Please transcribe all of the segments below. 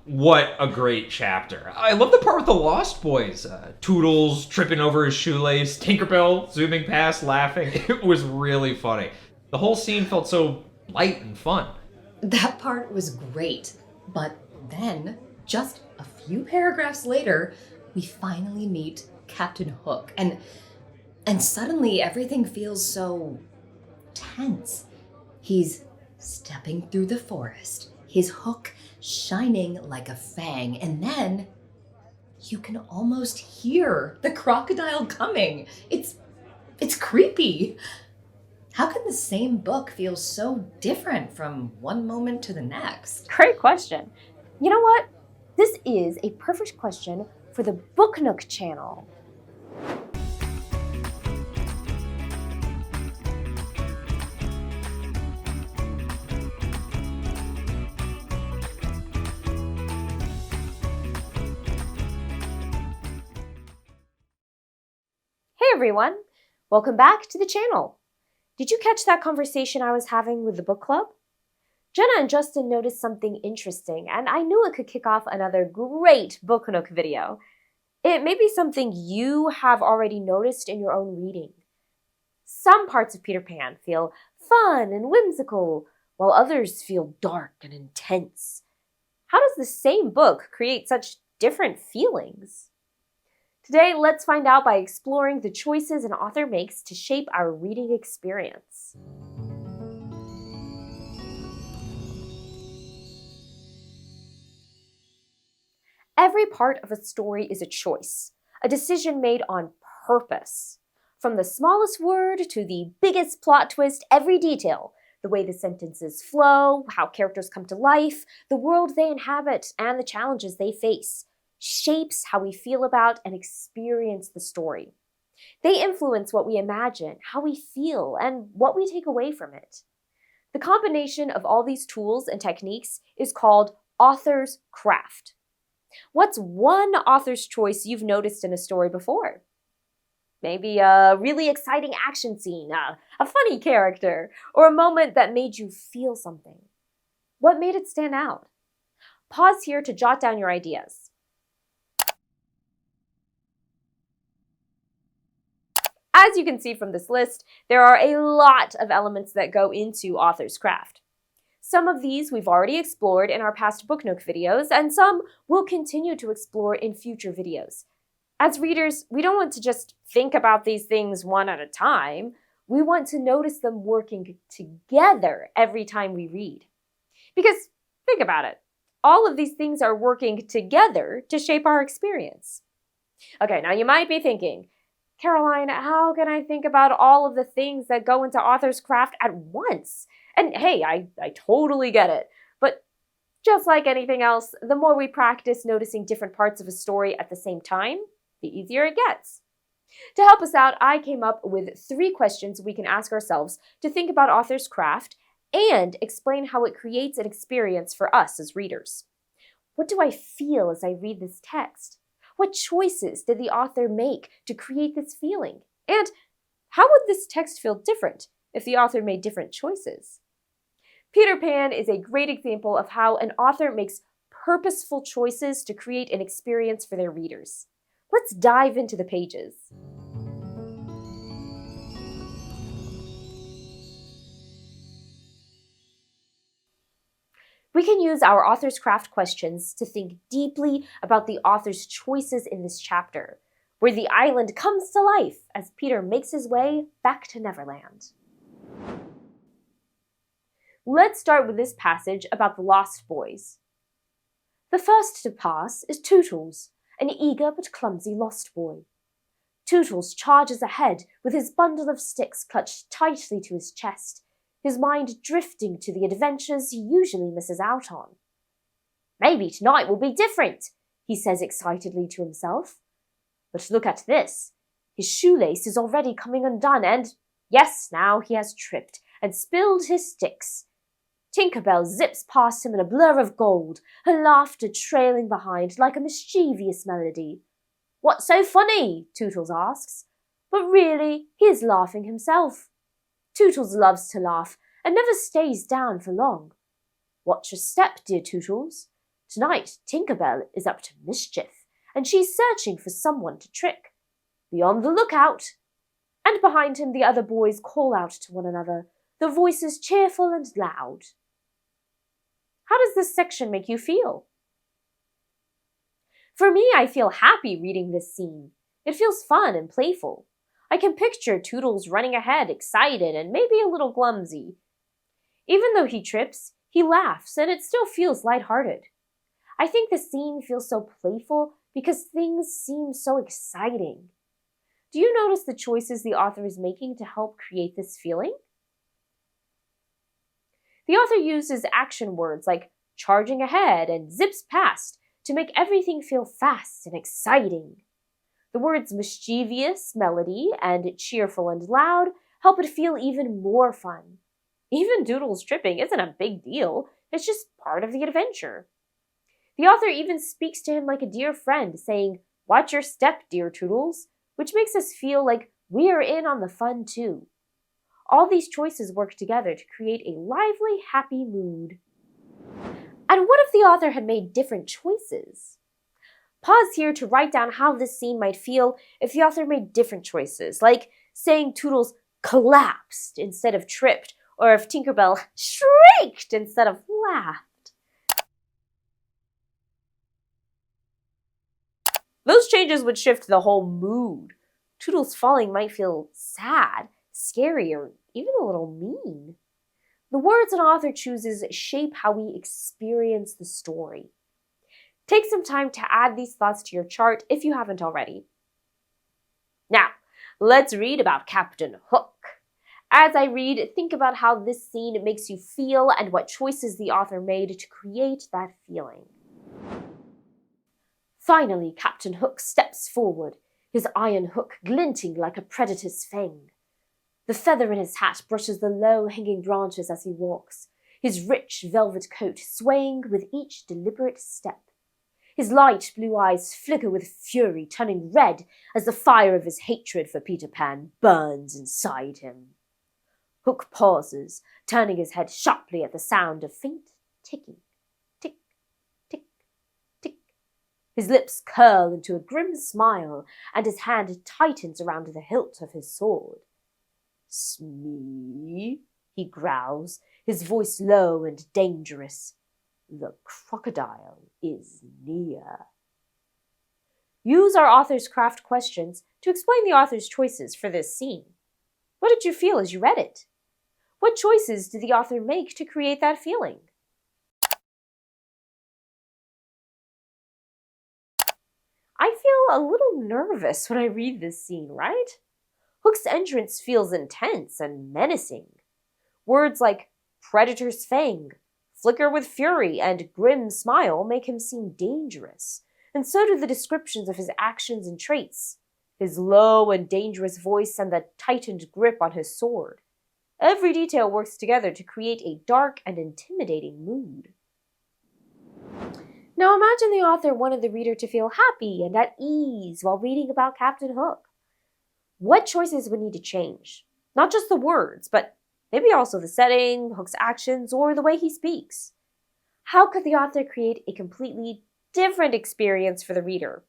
What a great chapter. I love the part with the Lost Boys. Toodles tripping over his shoelace, Tinkerbell zooming past laughing. It was really funny. The whole scene felt so light and fun. That part was great. But then, just a few paragraphs later, we finally meet Captain Hook. And suddenly everything feels so tense. He's stepping through the forest, his hook shining like a fang, and then you can almost hear the crocodile coming. It's creepy. How can the same book feel so different from one moment to the next? Great question. You know what? This is a perfect question for the Book Nook channel. Hey everyone, welcome back to the channel. Did you catch that conversation I was having with the book club? Jenna and Justin noticed something interesting, and I knew it could kick off another great Book Nook video. It may be something you have already noticed in your own reading. Some parts of Peter Pan feel fun and whimsical, while others feel dark and intense. How does the same book create such different feelings? Today, let's find out by exploring the choices an author makes to shape our reading experience. Every part of a story is a choice, a decision made on purpose. From the smallest word to the biggest plot twist, every detail, the way the sentences flow, how characters come to life, the world they inhabit, and the challenges they face, shapes how we feel about and experience the story. They influence what we imagine, how we feel, and what we take away from it. The combination of all these tools and techniques is called author's craft. What's one author's choice you've noticed in a story before? Maybe a really exciting action scene, a funny character, or a moment that made you feel something. What made it stand out? Pause here to jot down your ideas. As you can see from this list, there are a lot of elements that go into author's craft. Some of these we've already explored in our past Book Nook videos, and some we'll continue to explore in future videos. As readers, we don't want to just think about these things one at a time. We want to notice them working together every time we read. Because think about it, all of these things are working together to shape our experience. Okay, now you might be thinking, Caroline, how can I think about all of the things that go into author's craft at once? And hey, I totally get it. But just like anything else, the more we practice noticing different parts of a story at the same time, the easier it gets. To help us out, I came up with 3 questions we can ask ourselves to think about author's craft and explain how it creates an experience for us as readers. What do I feel as I read this text? What choices did the author make to create this feeling? And how would this text feel different if the author made different choices? Peter Pan is a great example of how an author makes purposeful choices to create an experience for their readers. Let's dive into the pages. We can use our author's craft questions to think deeply about the author's choices in this chapter, where the island comes to life as Peter makes his way back to Neverland. Let's start with this passage about the Lost Boys. The first to pass is Tootles, an eager but clumsy lost boy. Tootles charges ahead with his bundle of sticks clutched tightly to his chest, his mind drifting to the adventures he usually misses out on. Maybe tonight will be different, he says excitedly to himself. But look at this. His shoelace is already coming undone, and yes, now he has tripped and spilled his sticks. Tinkerbell zips past him in a blur of gold, her laughter trailing behind like a mischievous melody. What's so funny? Tootles asks. But really, he is laughing himself. Tootles loves to laugh and never stays down for long. Watch your step, dear Tootles. Tonight, Tinkerbell is up to mischief, and she's searching for someone to trick. Be on the lookout. And behind him the other boys call out to one another, their voices cheerful and loud. How does this section make you feel? For me, I feel happy reading this scene. It feels fun and playful. I can picture Toodles running ahead, excited and maybe a little clumsy. Even though he trips, he laughs and it still feels lighthearted. I think the scene feels so playful because things seem so exciting. Do you notice the choices the author is making to help create this feeling? The author uses action words like charging ahead and zips past to make everything feel fast and exciting. The words mischievous, melody, and cheerful and loud help it feel even more fun. Even Doodle's tripping isn't a big deal, it's just part of the adventure. The author even speaks to him like a dear friend, saying, "Watch your step, dear Toodles," which makes us feel like we are in on the fun too. All these choices work together to create a lively, happy mood. And what if the author had made different choices? Pause here to write down how this scene might feel if the author made different choices, like saying Toodles collapsed instead of tripped, or if Tinkerbell shrieked instead of laughed. Those changes would shift the whole mood. Toodles falling might feel sad, scary, or even a little mean. The words an author chooses shape how we experience the story. Take some time to add these thoughts to your chart if you haven't already. Now, let's read about Captain Hook. As I read, think about how this scene makes you feel and what choices the author made to create that feeling. Finally, Captain Hook steps forward, his iron hook glinting like a predator's fang. The feather in his hat brushes the low-hanging branches as he walks, his rich velvet coat swaying with each deliberate step. His light blue eyes flicker with fury, turning red as the fire of his hatred for Peter Pan burns inside him. Hook pauses, turning his head sharply at the sound of faint ticking. Tick, tick, tick. His lips curl into a grim smile, and his hand tightens around the hilt of his sword. "Smee," he growls, his voice low and dangerous. "The crocodile is near." Use our author's craft questions to explain the author's choices for this scene. What did you feel as you read it? What choices did the author make to create that feeling? I feel a little nervous when I read this scene, right? Hook's entrance feels intense and menacing. Words like predator's fang, flicker with fury, and grim smile make him seem dangerous, and so do the descriptions of his actions and traits, his low and dangerous voice and the tightened grip on his sword. Every detail works together to create a dark and intimidating mood. Now imagine the author wanted the reader to feel happy and at ease while reading about Captain Hook. What choices would need to change? Not just the words, but maybe also the setting, Hook's actions, or the way he speaks. How could the author create a completely different experience for the reader?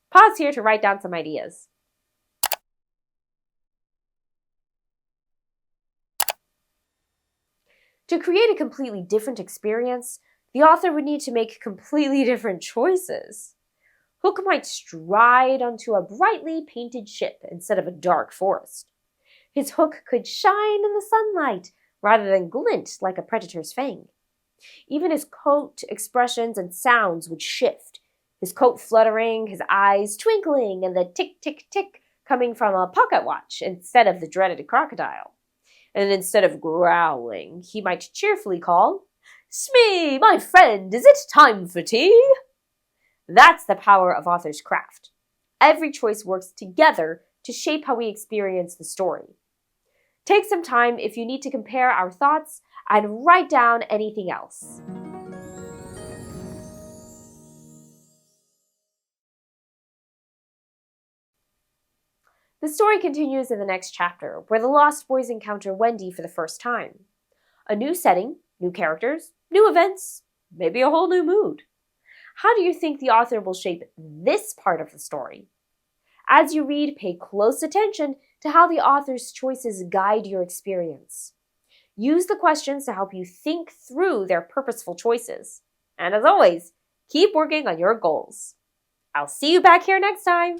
Pause here to write down some ideas. To create a completely different experience, the author would need to make completely different choices. Hook might stride onto a brightly painted ship instead of a dark forest. His hook could shine in the sunlight rather than glint like a predator's fang. Even his coat expressions and sounds would shift, his coat fluttering, his eyes twinkling, and the tick-tick-tick coming from a pocket watch instead of the dreaded crocodile. And instead of growling, he might cheerfully call, "Smee, my friend, is it time for tea?" That's the power of author's craft. Every choice works together to shape how we experience the story. Take some time if you need to compare our thoughts and write down anything else. The story continues in the next chapter, where the Lost Boys encounter Wendy for the first time. A new setting, new characters, new events, maybe a whole new mood. How do you think the author will shape this part of the story? As you read, pay close attention to how the author's choices guide your experience. Use the questions to help you think through their purposeful choices. And as always, keep working on your goals. I'll see you back here next time.